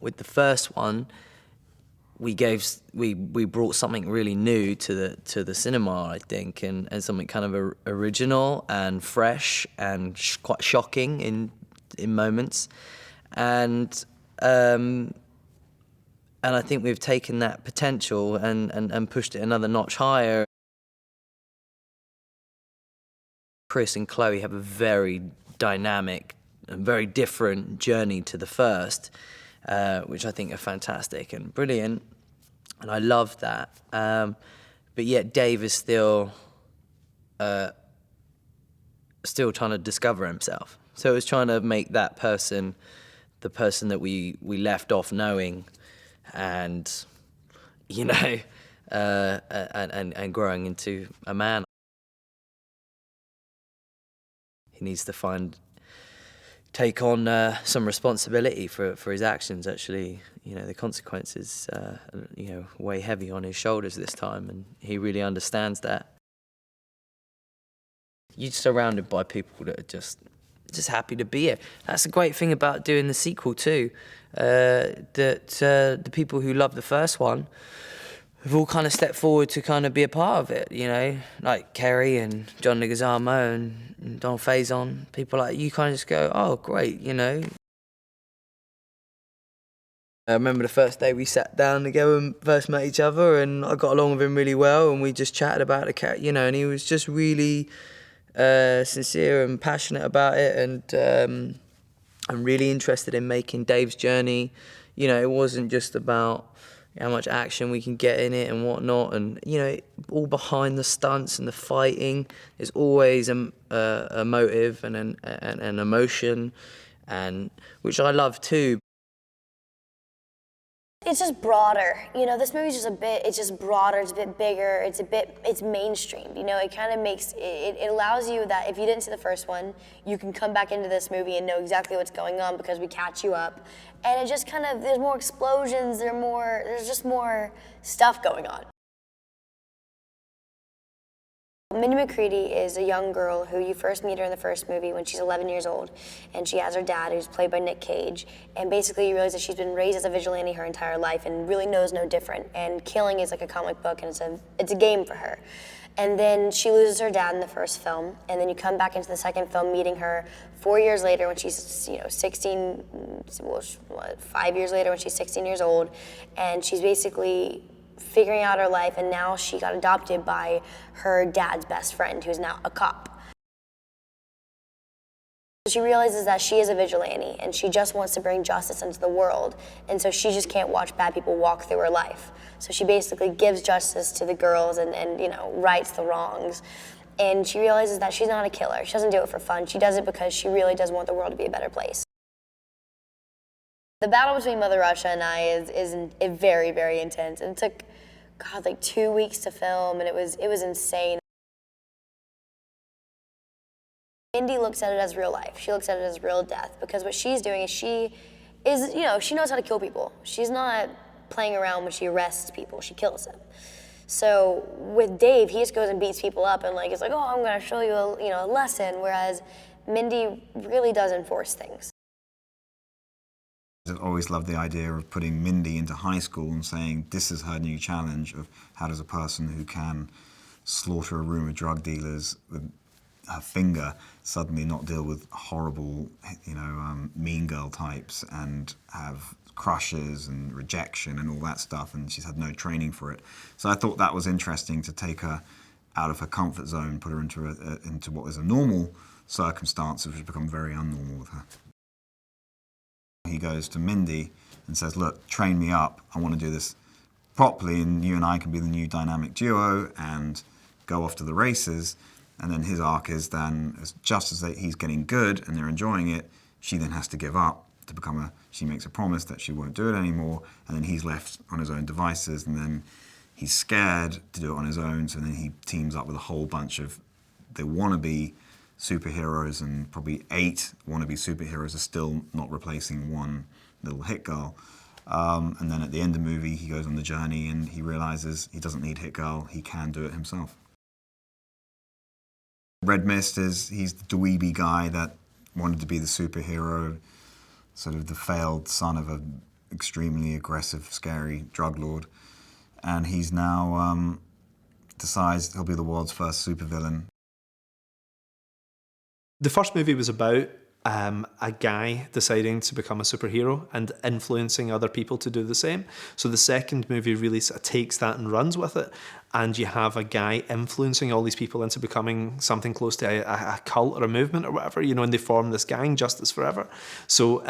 With the first one, we brought something really new to the cinema, I think, and something kind of original and fresh and quite shocking in moments, and I think we've taken that potential and pushed it another notch higher. Chris and Chloe have a very dynamic and very different journey to the first, which I think are fantastic and brilliant, and I love that. But yet Dave is still trying to discover himself. So it's trying to make that person the person that we left off knowing, and and growing into a man. He needs to take on some responsibility for his actions. Actually, the consequences, weigh heavy on his shoulders this time, and he really understands that. You're surrounded by people that are just happy to be here. That's the great thing about doing the sequel too. That the people who love the first one have all kind of stepped forward to kind of be a part of it, like Kerry and John Leguizamo and Don Faison. People like you kind of just go, oh great, I remember the first day we sat down together and first met each other, and I got along with him really well, and we just chatted about the character, and he was just really sincere and passionate about it, and I'm really interested in making Dave's journey. It wasn't just about how much action we can get in it and whatnot, and all behind the stunts and the fighting, there's always a motive and an emotion, and which I love too. It's just broader, this movie's it's just broader, it's a bit bigger, it's mainstream, it kind of makes, it allows you that if you didn't see the first one, you can come back into this movie and know exactly what's going on because we catch you up. And it just kind of, there's more explosions, there's just more stuff going on. Mindy McCready is a young girl who you first meet her in the first movie when she's 11 years old, and she has her dad, who's played by Nick Cage, and basically you realize that she's been raised as a vigilante her entire life and really knows no different, and killing is like a comic book and it's a game for her. And then she loses her dad in the first film, and then you come back into the second film meeting her 4 years later when she's 16, 5 years later when she's 16 years old, and she's basically figuring out her life, and now she got adopted by her dad's best friend, who's now a cop. She realizes that she is a vigilante, and she just wants to bring justice into the world, and so she just can't watch bad people walk through her life. So she basically gives justice to the girls and rights the wrongs. And she realizes that she's not a killer. She doesn't do it for fun. She does it because she really does want the world to be a better place. The battle between Mother Russia and I is very, very intense. And it took, God, like 2 weeks to film, and it was insane. Mindy looks at it as real life. She looks at it as real death, because what she's doing is she knows how to kill people. She's not playing around when she arrests people. She kills them. So with Dave, he just goes and beats people up and it's like, oh, I'm gonna show you a lesson, whereas Mindy really does enforce things. I've always loved the idea of putting Mindy into high school and saying this is her new challenge of how does a person who can slaughter a room of drug dealers with her finger suddenly not deal with horrible, mean girl types and have crushes and rejection and all that stuff, and she's had no training for it. So I thought that was interesting to take her out of her comfort zone, put her into what was a normal circumstance, which has become very unnormal with her. He goes to Mindy and says, look, train me up. I want to do this properly, and you and I can be the new dynamic duo and go off to the races. And then his arc is then, just as he's getting good and they're enjoying it, she then has to give up to become she makes a promise that she won't do it anymore, and then he's left on his own devices, and then he's scared to do it on his own, so then he teams up with a whole bunch of they wannabe superheroes, and probably 8 wannabe superheroes are still not replacing one little hit girl. And then at the end of the movie, he goes on the journey and he realizes he doesn't need hit girl, he can do it himself. Red Mist he's the dweeby guy that wanted to be the superhero, sort of the failed son of a extremely aggressive, scary drug lord. And he's now decides he'll be the world's first supervillain. The first movie was about a guy deciding to become a superhero and influencing other people to do the same. So the second movie really sort of takes that and runs with it, and you have a guy influencing all these people into becoming something close to a cult or a movement or whatever, you know, and they form this gang, Justice Forever. So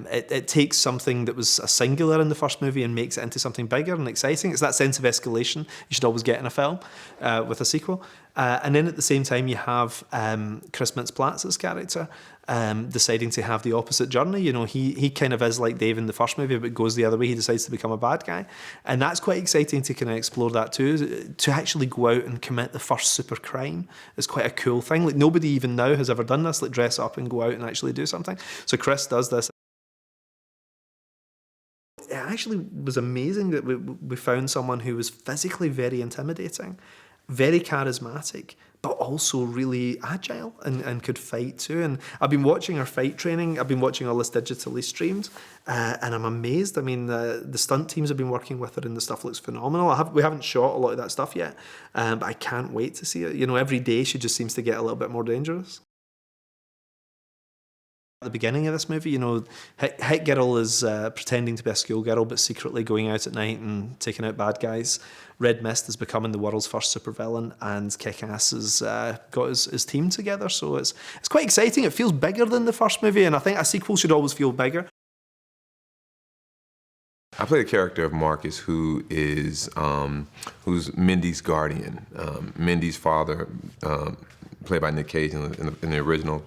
it takes something that was a singular in the first movie and makes it into something bigger and exciting. It's that sense of escalation you should always get in a film with a sequel. And then at the same time, you have Chris Mintz-Platz's character deciding to have the opposite journey. You know, he kind of is like Dave in the first movie, but goes the other way. He decides to become a bad guy. And that's quite exciting to kind of explore that too. To actually go out and commit the first super crime is quite a cool thing. Like, nobody even now has ever done this, like dress up and go out and actually do something. So Chris does this. It actually was amazing that we found someone who was physically very intimidating, very charismatic, but also really agile and could fight too. And I've been watching her fight training. I've been watching all this digitally streamed, and I'm amazed. I mean, the stunt teams have been working with her, and the stuff looks phenomenal. We haven't shot a lot of that stuff yet, but I can't wait to see it. You know, every day she just seems to get a little bit more dangerous. At the beginning of this movie, you know, Hit Girl is pretending to be a schoolgirl but secretly going out at night and taking out bad guys. Red Mist is becoming the world's first supervillain, and Kick-Ass has got his team together. So it's quite exciting. It feels bigger than the first movie, and I think a sequel should always feel bigger. I play the character of Marcus, who is who's Mindy's guardian. Mindy's father, played by Nick Cage in the original,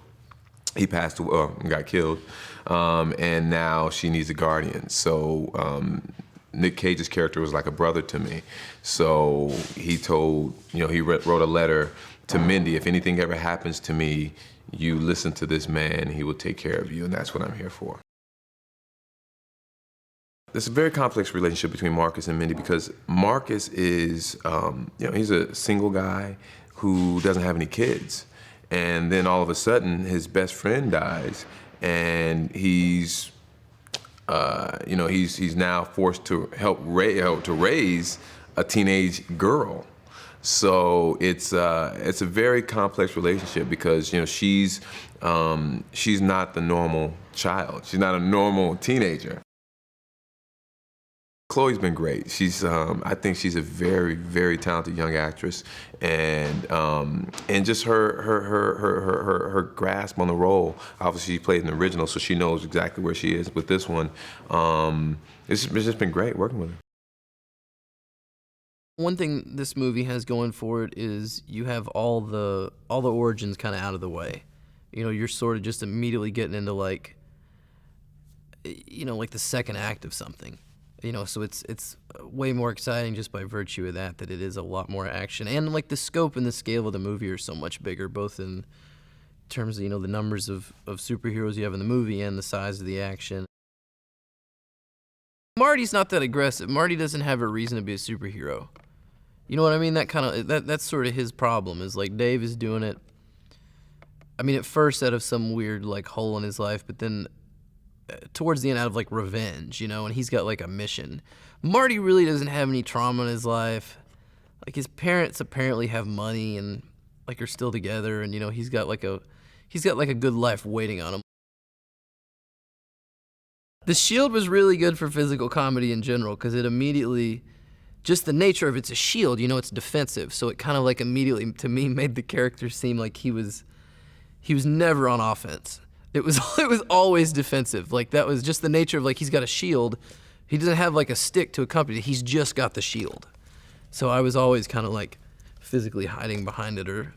he passed away, got killed, and now she needs a guardian. So Nick Cage's character was like a brother to me. So he told, you know, he wrote a letter to Mindy, if anything ever happens to me, you listen to this man, he will take care of you, and that's what I'm here for. There's a very complex relationship between Marcus and Mindy because Marcus is, you know, he's a single guy who doesn't have any kids. And then all of a sudden, his best friend dies, and he's, you know, he's now forced to help raise a teenage girl. So it's a very complex relationship because, you know, she's not the normal child. She's not a normal teenager. Chloe's been great. She's, I think she's a very, very talented young actress, and just her grasp on the role. Obviously, she played in the original, so she knows exactly where she is. With this one, it's just been great working with her. One thing this movie has going for it is you have all the origins kind of out of the way. You know, you're sort of just immediately getting into like, you know, like the second act of something. You know, so it's way more exciting just by virtue of that it is a lot more action. And, like, the scope and the scale of the movie are so much bigger, both in terms of, you know, the numbers of superheroes you have in the movie and the size of the action. Marty's not that aggressive. Marty doesn't have a reason to be a superhero. You know what I mean? That's sort of his problem, is, like, Dave is doing it, I mean, at first out of some weird, like, hole in his life, but then towards the end out of like revenge, you know, and he's got like a mission. Marty really doesn't have any trauma in his life. Like, his parents apparently have money and like are still together, and you know, he's got like a good life waiting on him. The Shield was really good for physical comedy in general because it immediately, just the nature of it's a shield, you know, it's defensive, so it kind of like immediately to me made the character seem like he was never on offense. It was always defensive. Like, that was just the nature of, like, he's got a shield. He doesn't have, like, a stick to accompany it. He's just got the shield. So I was always kind of, like, physically hiding behind it or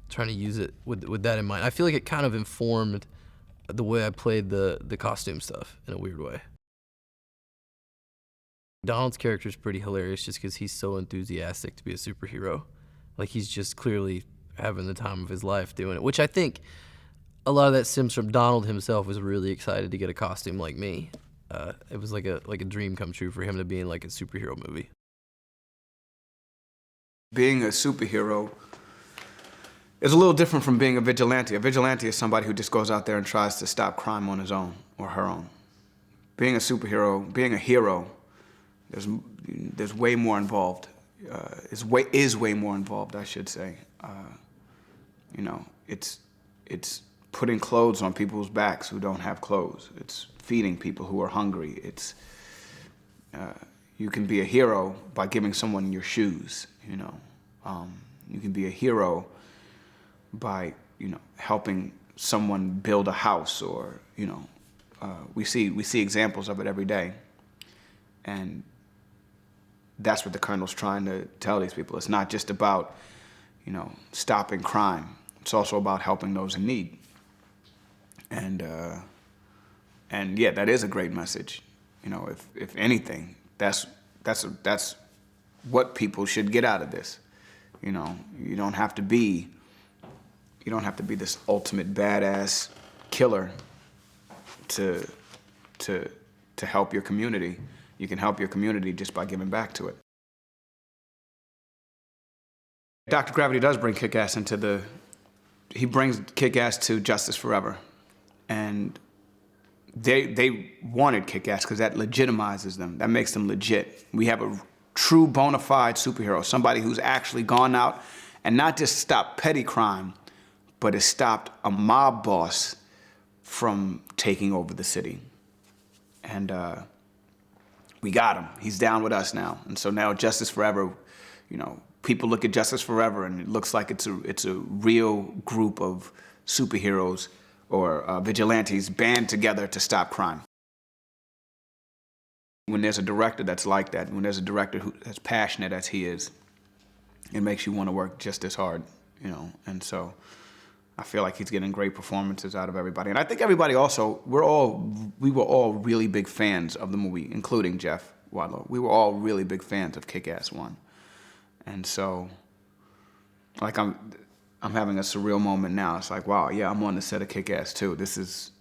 trying to use it with that in mind. I feel like it kind of informed the way I played the costume stuff in a weird way. Donald's character is pretty hilarious just because he's so enthusiastic to be a superhero. Like, he's just clearly having the time of his life doing it, which I think a lot of that stems from Donald himself was really excited to get a costume like me. It was like a dream come true for him to be in like a superhero movie. Being a superhero is a little different from being a vigilante. A vigilante is somebody who just goes out there and tries to stop crime on his own or her own. being a superhero, being a hero, there's way more involved. Is way more involved, I should say. You know, it's putting clothes on people's backs who don't have clothes. It's feeding people who are hungry. It's you can be a hero by giving someone your shoes. You know, you can be a hero by helping someone build a house, or we see examples of it every day, and that's what the Colonel's trying to tell these people. It's not just about stopping crime. It's also about helping those in need. And yeah, that is a great message. If anything, that's what people should get out of this. You don't have to be this ultimate badass killer to help your community. You can help your community just by giving back to it. Dr. Gravity does bring Kick-Ass he brings Kick-Ass to Justice Forever. And they wanted Kick-Ass because that legitimizes them. That makes them legit. We have a true bona fide superhero, somebody who's actually gone out and not just stopped petty crime, but has stopped a mob boss from taking over the city. And we got him. He's down with us now. And so now Justice Forever, people look at Justice Forever and it looks like it's a real group of superheroes or vigilantes band together to stop crime. When there's a director that's like that, when there's a director who's as passionate as he is, it makes you want to work just as hard, And so I feel like he's getting great performances out of everybody. And I think everybody also, we were all really big fans of the movie, including Jeff Wadlow. We were all really big fans of Kick-Ass 1. And so, like, I'm having a surreal moment now. It's like, wow, yeah, I'm on the set of Kick-Ass 2. This is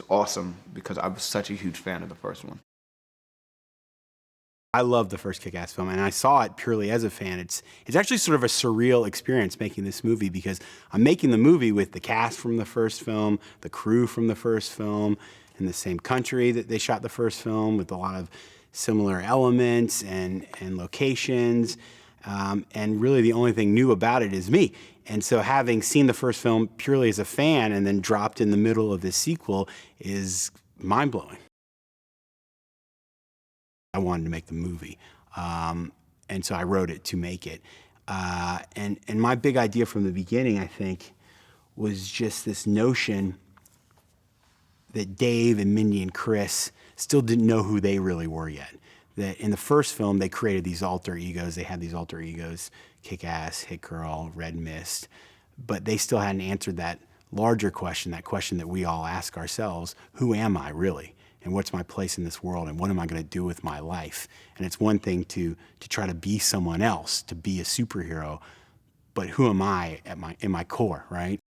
awesome because I was such a huge fan of the first one. I love the first Kick-Ass film, and I saw it purely as a fan. It's actually sort of a surreal experience making this movie because I'm making the movie with the cast from the first film, the crew from the first film, in the same country that they shot the first film, with a lot of similar elements and locations. And really the only thing new about it is me. And so having seen the first film purely as a fan and then dropped in the middle of this sequel is mind-blowing. I wanted to make the movie, and so I wrote it to make it. And my big idea from the beginning, I think, was just this notion that Dave and Mindy and Chris still didn't know who they really were yet. That in the first film, they created these alter egos. They had these alter egos, Kick-Ass, Hit Girl, Red Mist, but they still hadn't answered that larger question, that question that we all ask ourselves: who am I really? And what's my place in this world, and what am I going to do with my life? And it's one thing to try to be someone else, to be a superhero, but who am I in my core, right?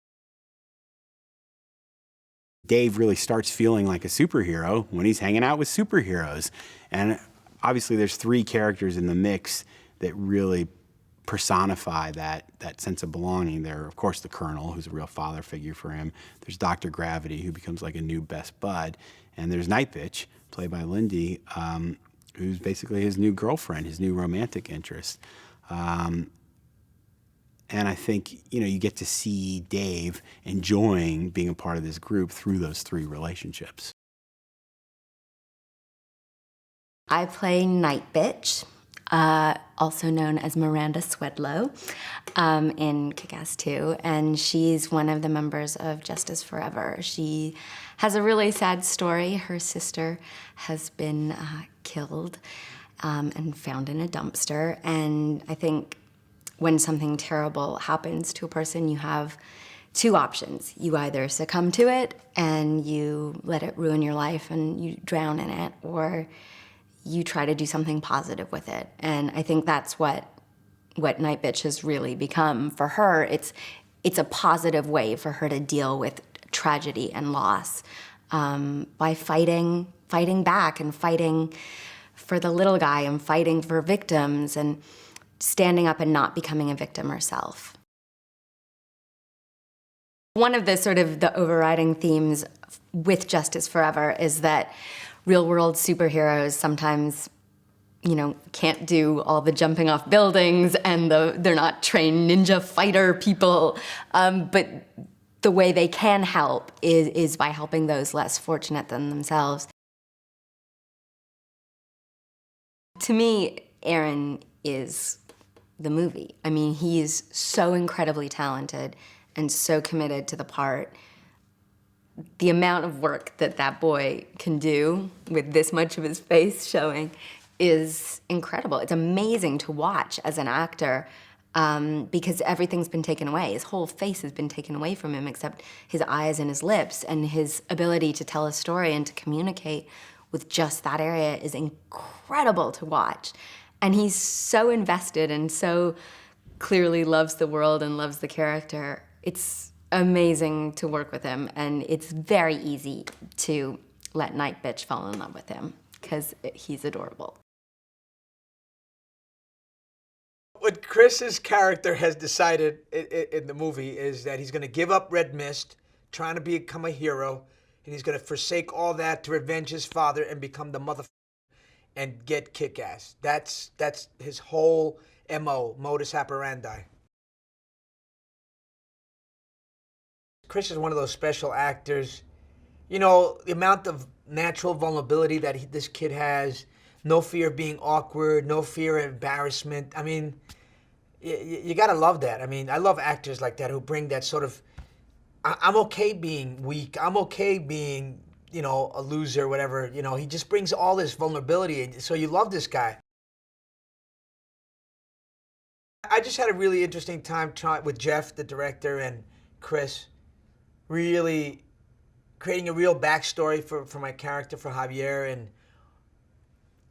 Dave really starts feeling like a superhero when he's hanging out with superheroes. And obviously there's 3 characters in the mix that really personify that sense of belonging. There, of course, the Colonel, who's a real father figure for him. There's Dr. Gravity, who becomes like a new best bud. And there's Night Bitch, played by Lindy, who's basically his new girlfriend, his new romantic interest. And I think, you get to see Dave enjoying being a part of this group through those 3 relationships. I play Night Bitch, also known as Miranda Swedlow, in Kick-Ass 2, and she's one of the members of Justice Forever. She has a really sad story. Her sister has been killed and found in a dumpster, and I think when something terrible happens to a person, you have 2 options. You either succumb to it and you let it ruin your life and you drown in it, or you try to do something positive with it. And I think that's what Night Bitch has really become for her. It's a positive way for her to deal with tragedy and loss by fighting back and fighting for the little guy and fighting for victims and standing up and not becoming a victim herself. One of the sort of the overriding themes with Justice Forever is that real world superheroes sometimes, you know, can't do all the jumping off buildings and they're not trained ninja fighter people. But the way they can help is by helping those less fortunate than themselves. To me, Aaron is the movie. I mean, he is so incredibly talented and so committed to the part. The amount of work that that boy can do with this much of his face showing is incredible. It's amazing to watch as an actor because everything's been taken away. His whole face has been taken away from him except his eyes and his lips, and his ability to tell a story and to communicate with just that area is incredible to watch. And he's so invested and so clearly loves the world and loves the character. It's amazing to work with him, and it's very easy to let Night Bitch fall in love with him because he's adorable. What Chris's character has decided in the movie is that he's going to give up Red Mist, trying to become a hero, and he's going to forsake all that to revenge his father and become the motherfucker and get kick-ass. That's his whole MO, modus operandi. Chris is one of those special actors. You know, the amount of natural vulnerability that this kid has, no fear of being awkward, no fear of embarrassment. I mean, you gotta love that. I mean, I love actors like that who bring that sort of, I'm okay being weak, I'm okay being, you know, a loser, whatever. You know, he just brings all this vulnerability, and so you love this guy. I just had a really interesting time with Jeff, the director, and Chris, really creating a real backstory for my character, for Javier,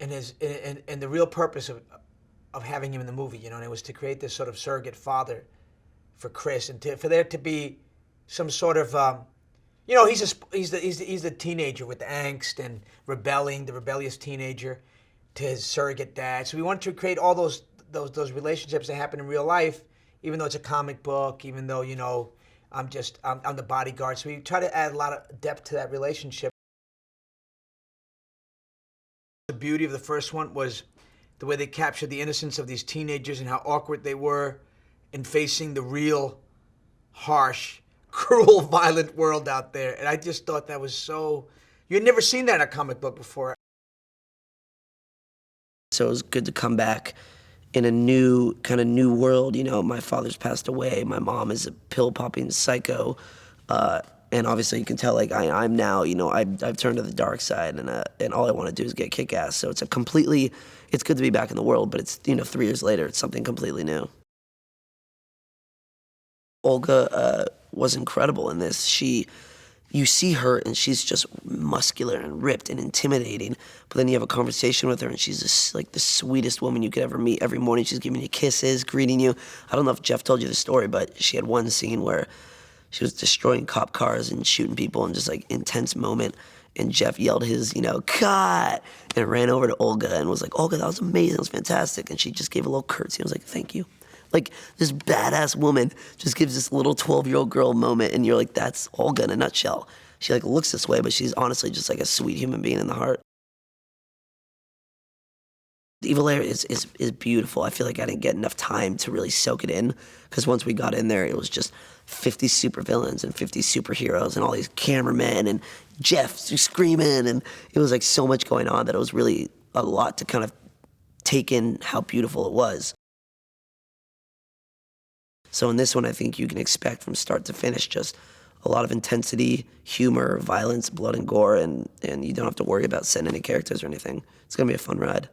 and the real purpose of having him in the movie, you know, and it was to create this sort of surrogate father for Chris, and for there to be some sort of, you know, he's the teenager with the angst and rebelling, the rebellious teenager, to his surrogate dad. So we wanted to create all those relationships that happen in real life, even though it's a comic book, even though, you know, I'm the bodyguard. So we try to add a lot of depth to that relationship. The beauty of the first one was the way they captured the innocence of these teenagers and how awkward they were in facing the real harsh, cruel, violent world out there. And I just thought that was so, you had never seen that in a comic book before. So it was good to come back in a new world. You know, my father's passed away. My mom is a pill-popping psycho. And obviously you can tell, like, I'm now, you know, I've turned to the dark side, and all I want to do is get kick-ass. So it's it's good to be back in the world, but it's, you know, 3 years later, it's something completely new. Olga was incredible in this. You see her and she's just muscular and ripped and intimidating, but then you have a conversation with her and she's just like the sweetest woman you could ever meet. Every morning she's giving you kisses, greeting you. I don't know if Jeff told you the story, but she had one scene where she was destroying cop cars and shooting people in just like intense moment, and Jeff yelled his, you know, cut, and ran over to Olga and was like, Olga, that was amazing, that was fantastic, and she just gave a little curtsy and was like, thank you. Like, this badass woman just gives this little 12-year-old girl moment, and you're like, that's Olga in a nutshell. She like looks this way, but she's honestly just like a sweet human being in the heart. Evil Lair is beautiful. I feel like I didn't get enough time to really soak it in, because once we got in there, it was just 50 supervillains and 50 superheroes and all these cameramen and Jeff screaming, and it was like so much going on that it was really a lot to kind of take in how beautiful it was. So in this one, I think you can expect from start to finish just a lot of intensity, humor, violence, blood and gore, and you don't have to worry about setting any characters or anything. It's gonna be a fun ride.